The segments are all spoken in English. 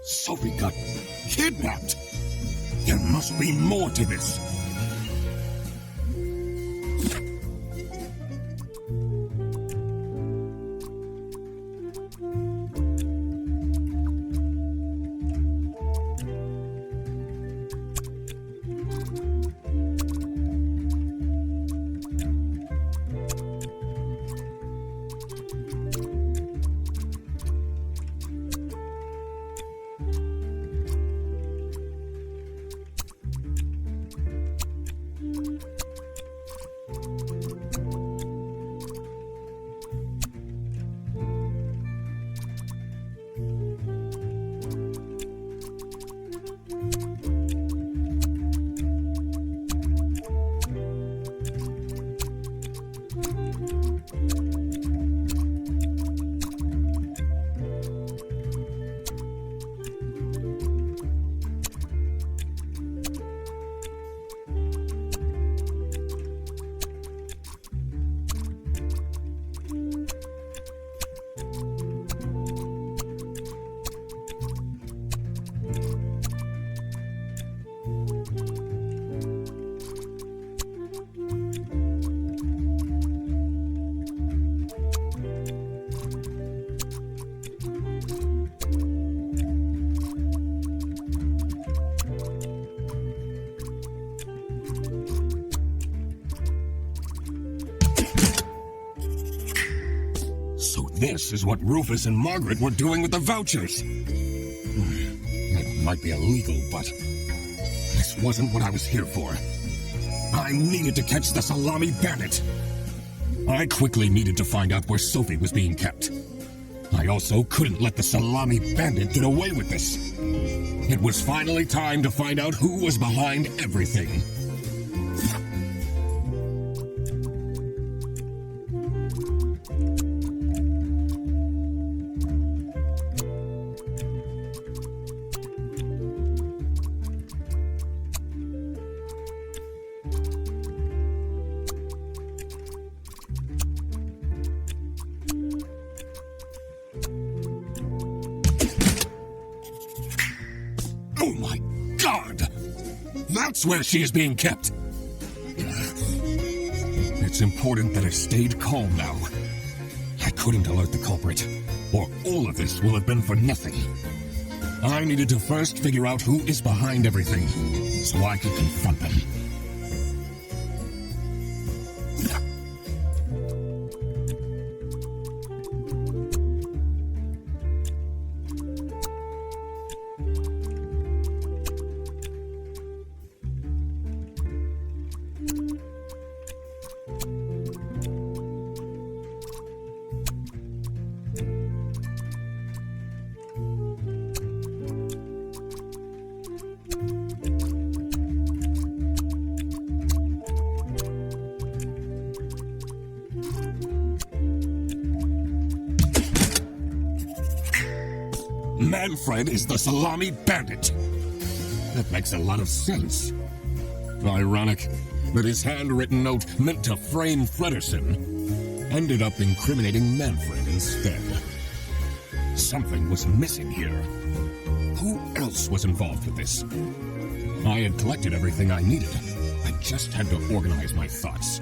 Zhfy got kidnapped. There must be more to this. So this is what Rufus and Margaret were doing with the vouchers. It might be illegal, but this wasn't what I was here for. I needed to catch the Salami bandit. I quickly needed to find out where Zhfy was being kept. I also couldn't let the Salami bandit get away with this. It was finally time to find out who was behind everything. Oh my God! That's where she is being kept! It's important that I stayed calm now. I couldn't alert the culprit, or all of this will have been for nothing. I needed to first figure out who is behind everything, so I could confront them. Manfred is the Salami bandit. That makes a lot of sense. Ironic that his handwritten note meant to frame Fredersen ended up incriminating Manfred instead. Something was missing here. Who else was involved with this? I had collected everything I needed. I just had to organize my thoughts.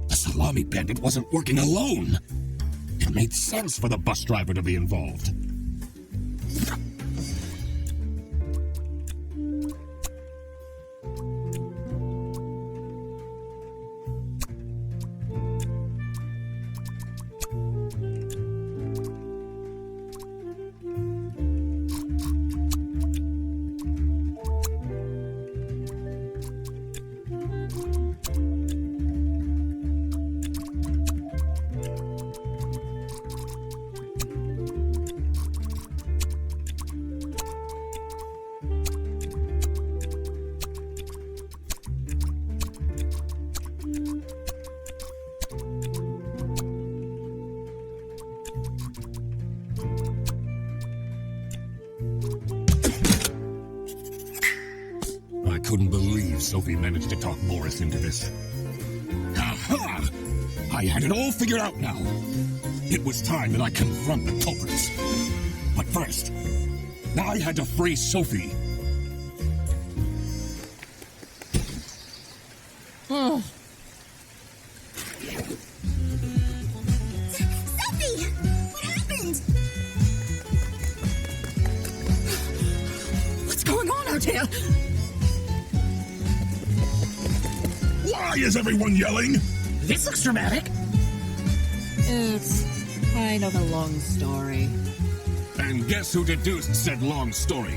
The Salami bandit wasn't working alone. It made sense for the bus driver to be involved. couldn't believe Zhfy managed to talk Boris into this. Aha! I had it all figured out now. It was time that I confront the culprits. But first, I had to free Zhfy. Oh. Zhfy! What happened? What's going on out here? Why is everyone yelling? This looks dramatic. It's kind of a long story. And guess who deduced said long story?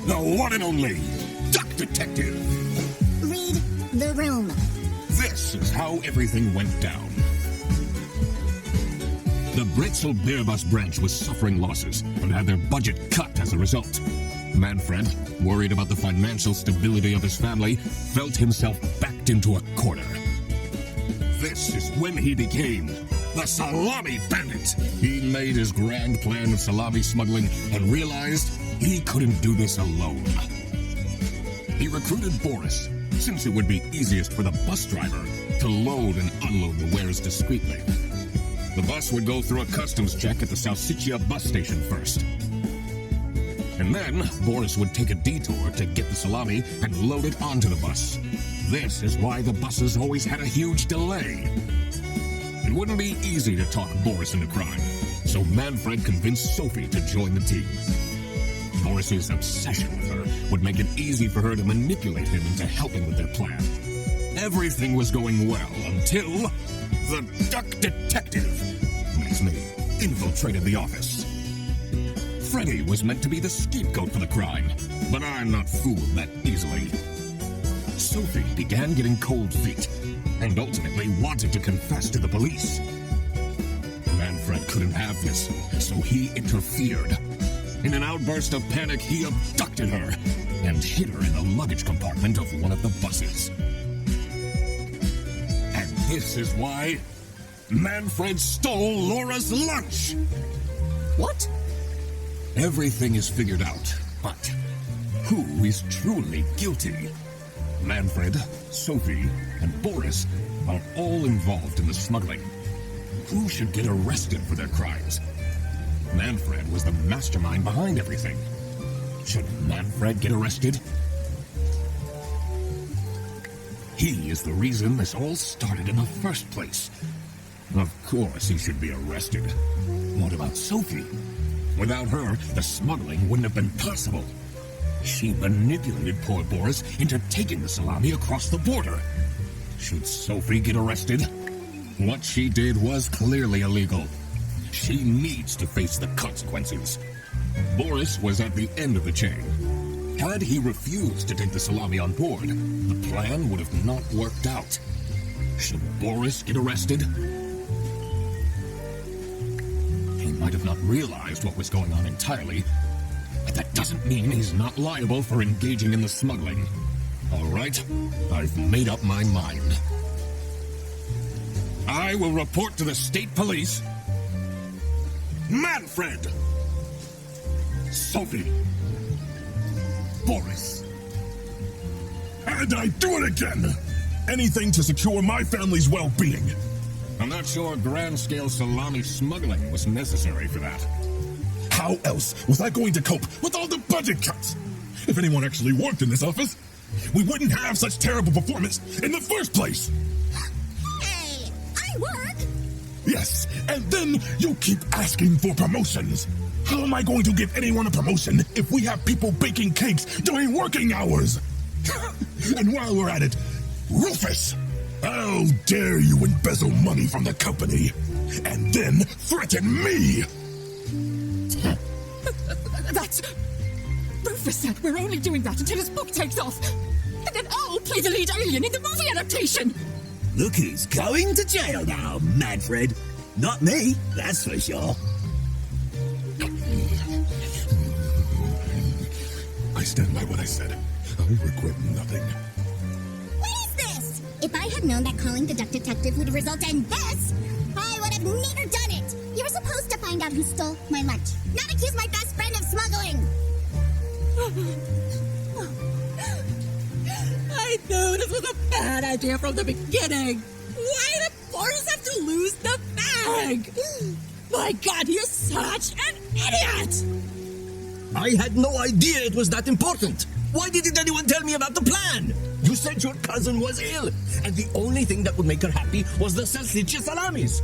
The one and only Duck Detective. Read the room. This is how everything went down. The Britzel Bear Bus branch was suffering losses and had their budget cut as a result. Manfred, worried about the financial stability of his family, felt himself backed into a corner. This is when he became the Salami Bandit. He made his grand plan of salami smuggling and realized he couldn't do this alone. He recruited Boris, since it would be easiest for the bus driver to load and unload the wares discreetly. The bus would go through a customs check at the Salsichia bus station first. And then Boris would take a detour to get the salami and load it onto the bus. This is why the buses always had a huge delay. It wouldn't be easy to talk Boris into crime, so Manfred convinced Zhfy to join the team. Boris's obsession with her would make it easy for her to manipulate him into helping with their plan. Everything was going well until the Duck Detective, that's me, infiltrated the office. Freddy was meant to be the scapegoat for the crime, but I'm not fooled that easily. Zhfy began getting cold feet, and ultimately wanted to confess to the police. Manfred couldn't have this, so he interfered. In an outburst of panic, he abducted her and hid her in the luggage compartment of one of the buses. And this is why Manfred stole Laura's lunch! What? Everything is figured out, but who is truly guilty? Manfred, Zhfy, and Boris are all involved in the smuggling. Who should get arrested for their crimes? Manfred was the mastermind behind everything. Should Manfred get arrested? He is the reason this all started in the first place. Of course he should be arrested. What about Zhfy? Without her, the smuggling wouldn't have been possible. She manipulated poor Boris into taking the salami across the border. Should Zhfy get arrested? What she did was clearly illegal. She needs to face the consequences. Boris was at the end of the chain. Had he refused to take the salami on board, the plan would have not worked out. Should Boris get arrested? He might have not realized what was going on entirely, but that doesn't mean he's not liable for engaging in the smuggling. All right, I've made up my mind. I will report to the state police. Manfred! Zhfy! Boris! And I do it again! Anything to secure my family's well-being. I'm not sure grand-scale salami smuggling was necessary for that. How else was I going to cope with all the budget cuts? If anyone actually worked in this office, we wouldn't have such terrible performance in the first place. Hey, I work. Yes, and then you keep asking for promotions. How am I going to give anyone a promotion if we have people baking cakes during working hours? And while we're at it, Rufus, how dare you embezzle money from the company and then threaten me? That's... Rufus said we're only doing that until his book takes off. And then I'll play the lead alien in the movie adaptation. Look who's going to jail now, Manfred. Not me, that's for sure. I stand by what I said. I regret nothing. What is this? If I had known that calling the Duck Detective would result in this, I would have never done it. You were supposed to find out who stole my lunch, not accuse my best friend of smuggling. I knew this was a bad idea from the beginning. Why did Boris have to lose the bag? My God, you're such an idiot! I had no idea it was that important. Why didn't anyone tell me about the plan? You said your cousin was ill, and the only thing that would make her happy was the salsiccia salamis.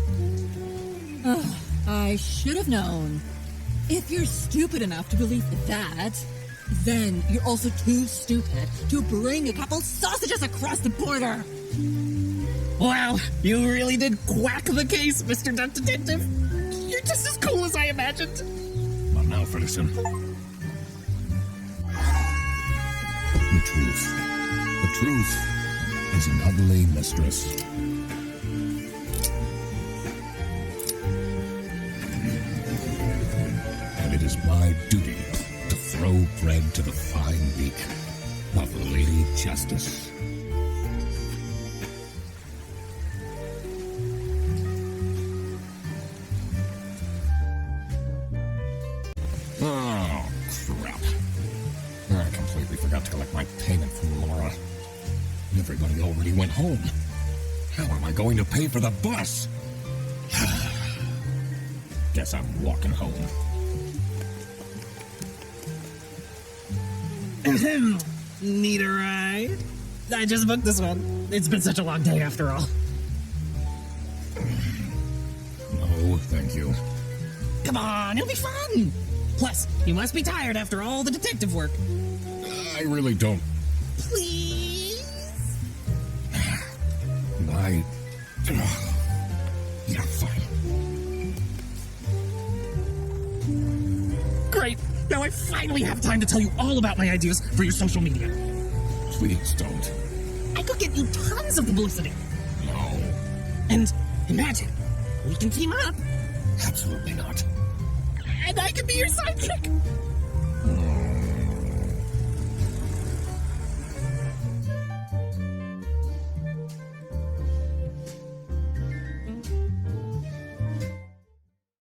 I should have known. If you're stupid enough to believe that, then you're also too stupid to bring a couple sausages across the border. Wow, you really did quack the case, Mr. Duck Detective. You're just as cool as I imagined. But now for listen. The truth. The truth is an ugly mistress. And it is my duty to throw bread to the fine beak of Lady Justice. Oh, crap. I completely forgot to collect my payment from Laura. Everybody already went home. How am I going to pay for the bus? Guess I'm walking home. Need a ride? I just booked this one. It's been such a long day after all. No, thank you. Come on, it'll be fun! Plus, you must be tired after all the detective work. I really don't. Please? Yeah, fine. Great! Now I finally have time to tell you all about my ideas for your social media. Please don't. I could get you tons of publicity. No. And imagine, we can team up. Absolutely not. And I can be your sidekick.